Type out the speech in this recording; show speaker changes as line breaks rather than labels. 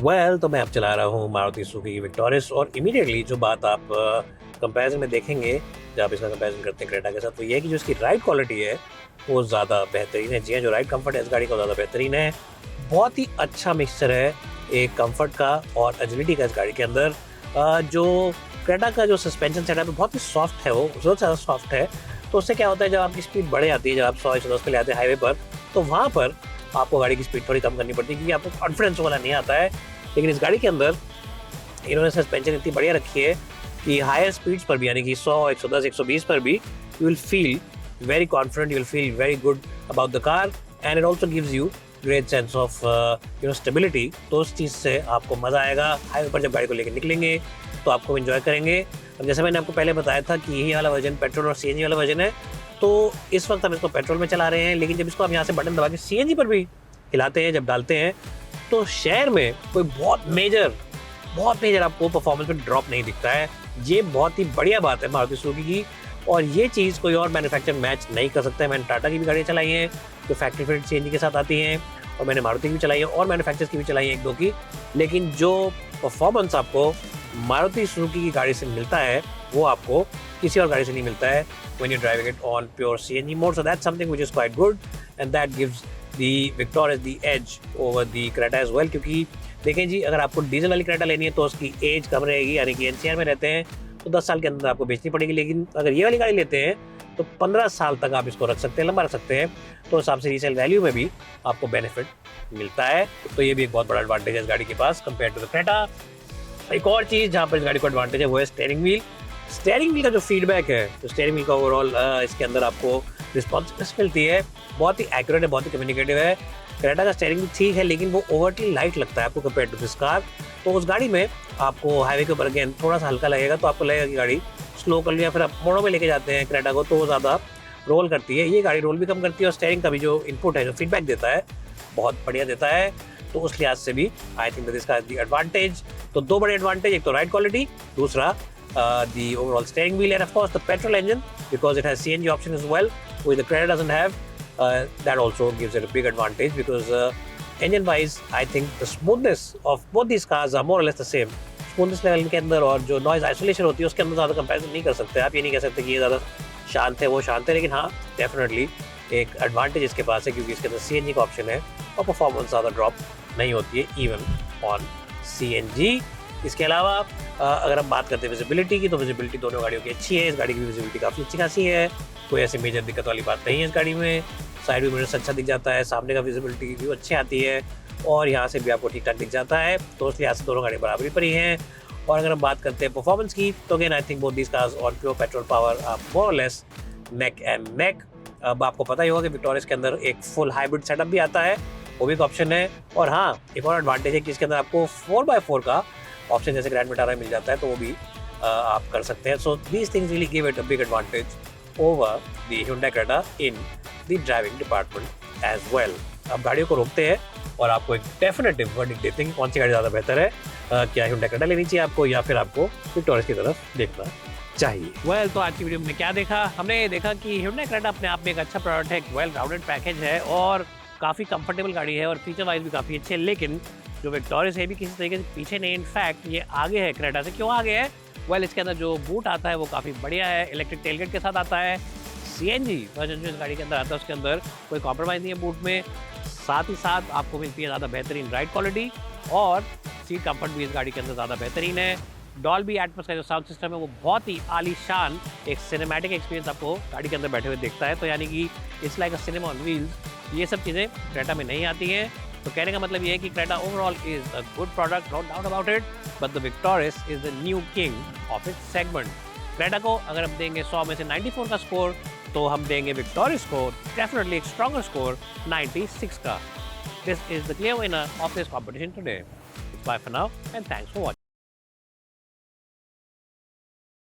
तो मैं अब चला रहा हूँ मारुति सुजुकी विक्टोरिस, और इमीडिएटली जो बात आप कंपैरिजन में देखेंगे, जब आप इसका कंपैरिजन करते हैं क्रेटा के साथ, तो ये है कि जो इसकी राइड क्वालिटी है वो ज़्यादा बेहतरीन है। जी हाँ, जो राइड कंफर्ट है इस गाड़ी का ज़्यादा बेहतरीन है। बहुत ही अच्छा मिक्सचर है एक कंफर्ट का और एजिलिटी का इस गाड़ी के अंदर। जो क्रेटा का जो सस्पेंशन सेटअप है बहुत ही सॉफ्ट है, वो बहुत ज़्यादा सॉफ्ट है। तो उससे क्या होता है, जब आपकी स्पीड बढ़ जाती है, जब आप 100-110 पे ले आते हैं हाईवे पर, तो वहाँ पर आपको गाड़ी की स्पीड थोड़ी कम करनी पड़ती है, क्योंकि आपको कॉन्फिडेंस वाला नहीं आता है। लेकिन इस गाड़ी के अंदर इन्होंने सस्पेंशन इतनी बढ़िया रखी है कि हायर स्पीड्स पर भी, यानी कि 100, 110, 120 पर भी you will feel very confident, you will feel very good about the car, and it also gives you great sense of stability. तो उस चीज़ से आपको मज़ा आएगा। हाईवे पर जब गाड़ी को लेकर निकलेंगे तो आपको एंजॉय करेंगे। अब जैसे मैंने आपको पहले बताया था कि यही वाला वर्जन पेट्रोल और सीएनजी वाला वर्जन है, तो इस वक्त हम इसको पेट्रोल में चला रहे हैं, लेकिन जब इसको हम यहाँ से बटन दबा के सीएनजी पर भी हिलाते हैं, जब डालते हैं, तो शहर में कोई बहुत मेजर आपको परफॉर्मेंस में ड्रॉप नहीं दिखता है। ये बहुत ही बढ़िया बात है मारुति सुजुकी की, और ये चीज़ कोई और मैन्युफैक्चरर मैच नहीं कर सकता है। मैंने टाटा की भी गाड़ियाँ चलाई हैं जो फैक्ट्री फिटेड सीएनजी के साथ आती हैं, और मैंने मारुति की भी चलाई है और मैन्युफैक्चरर्स की भी चलाई है 1-2 की, लेकिन जो परफॉर्मेंस आपको मारुति सुजुकी की गाड़ी से मिलता है वो आपको किसी और गाड़ी से नहीं मिलता है when you're driving it on pure CNG mode. So that's something which is quite good, and that gives the Victoris the edge over the Creta as well. क्योंकि देखें जी, अगर आपको डीजल वाली क्रेटा लेनी है तो उसकी एज कम रहेगी, यानी कि एनसीआर में रहते हैं तो 10 साल के अंदर आपको बेचनी पड़ेगी। लेकिन अगर ये वाली गाड़ी लेते हैं तो 15 साल तक आप इसको रख सकते हैं, लंबा रख सकते हैं, तो हिसाब से रीसेल वैल्यू में भी आपको बेनिफिट मिलता है। तो ये भी एक बहुत बड़ा एडवांटेज है इस गाड़ी के पास कंपेयर टू द क्रेटा। एक और चीज़ जहाँ पर इस गाड़ी को एडवांटेज है वो है स्टीयरिंग व्हील का जो फीडबैक है, तो स्टीयरिंग व्हील का ओवरऑल इसके अंदर आपको रिस्पॉन्सिवनेस मिलती है, बहुत ही एक्यूरेट है, बहुत ही कम्युनिकेटिव है। क्रेटा का स्टीयरिंग भी ठीक है, लेकिन वो ओवरली लाइट लगता है आपको कंपेयर टू दिस कार। तो उस गाड़ी में आपको हाईवे के ऊपर अगेन थोड़ा सा हल्का लगेगा, तो आपको लगेगा कि गाड़ी स्लो कर लिया, फिर आप मोड़ों में लेके जाते हैं क्रेटा को तो वो ज़्यादा रोल करती है। ये गाड़ी रोल भी कम करती है, और स्टीयरिंग का भी जो इनपुट है, जो फीडबैक देता है, बहुत बढ़िया देता है। तो उस लिहाज से भी आई थिंक दैट इसका द एडवांटेज। तो 2 बड़े एडवांटेज, एक तो राइड क्वालिटी, दूसरा the overall steering wheel, and of course the petrol engine, because it has CNG option as well, which the Creta doesn't have. That also gives it a big advantage, because engine wise I think the smoothness of both these cars are more or less the same. Smoothness level के अंदर और जो noise isolation होती है उसके अंदर ज़्यादा comparison नहीं कर सकते आप। ये नहीं कह सकते कि ये ज़्यादा शांत है वो शांत है, लेकिन हाँ डेफिनेटली एक एडवांटेज इसके पास है, क्योंकि इसके अंदर CNG का ऑप्शन है और परफॉर्मेंस ज़्यादा ड्रॉप नहीं होती है इवन ऑन CNG। इसके अलावा अगर हम बात करते हैं विजिबिलिटी की, तो विजिबिलिटी दोनों गाड़ियों की अच्छी है। इस गाड़ी की विजिबिलिटी काफ़ी अच्छी खासी है, कोई ऐसी मेजर दिक्कत वाली बात नहीं है इस गाड़ी में। साइड व्यू मिरर्स अच्छा दिख जाता है, सामने का विजिबिलिटी व्यू अच्छी आती है, और यहाँ से भी आपको ठीक ठाक दिख जाता है। तो उस लिहाज से दोनों गाड़ी बराबरी पर ही हैं। और अगर हम बात करते हैं परफॉर्मेंस की, तो again I think both these cars on pure petrol power are more or less neck and neck. अब आपको पता ही होगा कि विक्टोरियस के अंदर एक फुल हाइब्रिड सेटअप भी आता है, वो भी एक ऑप्शन है। और हाँ, एक और एडवांटेज है कि इसके अंदर आपको 4x4 का ऑप्शन जैसे ग्रैंड विटारा मिल जाता है, तो वो भी आप कर सकते हैं। So these things really give it a big advantage over the Hyundai Creta in the driving department as well. अब गाड़ियों को रोकते हैं और आपको एक डेफिनेटिव वर्डिक्ट देते हैं कि कौन सी गाड़ी ज़्यादा बेहतर है, क्या Hyundai Creta लेनी चाहिए आपको, या फिर आपको विक्टोरियस की तरफ देखना चाहिए। तो आज की वीडियो में क्या देखा, हमने ये देखा कि Hyundai Creta अपने आप में एक अच्छा प्रोडक्ट है, एक वेल राउंडेड पैकेज है, और काफ़ी कंफर्टेबल गाड़ी है, और फीचर वाइज भी काफ़ी अच्छे है। लेकिन जो विक्टोरियस है भी किसी तरीके से पीछे नहीं, इनफैक्ट ये आगे है क्रेटा से। क्यों आगे है? इसके अंदर जो बूट आता है वो काफ़ी बढ़िया है, इलेक्ट्रिक टेलगेट के साथ आता है। CNG वर्जन जो इस गाड़ी के अंदर आता है उसके अंदर कोई कॉम्प्रोमाइज़ नहीं है बूट में। साथ ही साथ आपको मिलती है ज़्यादा बेहतरीन राइड क्वालिटी, और सीट कंफर्ट भी इस गाड़ी के अंदर ज़्यादा बेहतरीन है। डॉल्बी एटमॉस का जो साउंड सिस्टम है वो बहुत ही आलीशान एक सिनेमैटिक एक्सपीरियंस आपको गाड़ी के अंदर बैठे हुए दिखता है। तो यानी कि it's like a cinema on wheels. ये सब चीज़ें क्रेटा में नहीं आती हैं। तो कहने का मतलब ये है कि Creta overall is a good product, no doubt about it, but the victorious is the new king of its segment. Creta को अगर हम देंगे 100 में से 94 का स्कोर, तो हम देंगे विक्टोरियस को डेफिनेटली एक स्ट्रॉन्गर स्कोर 96 का। This is the clear winner of this competition today. Bye for now and thanks for watching.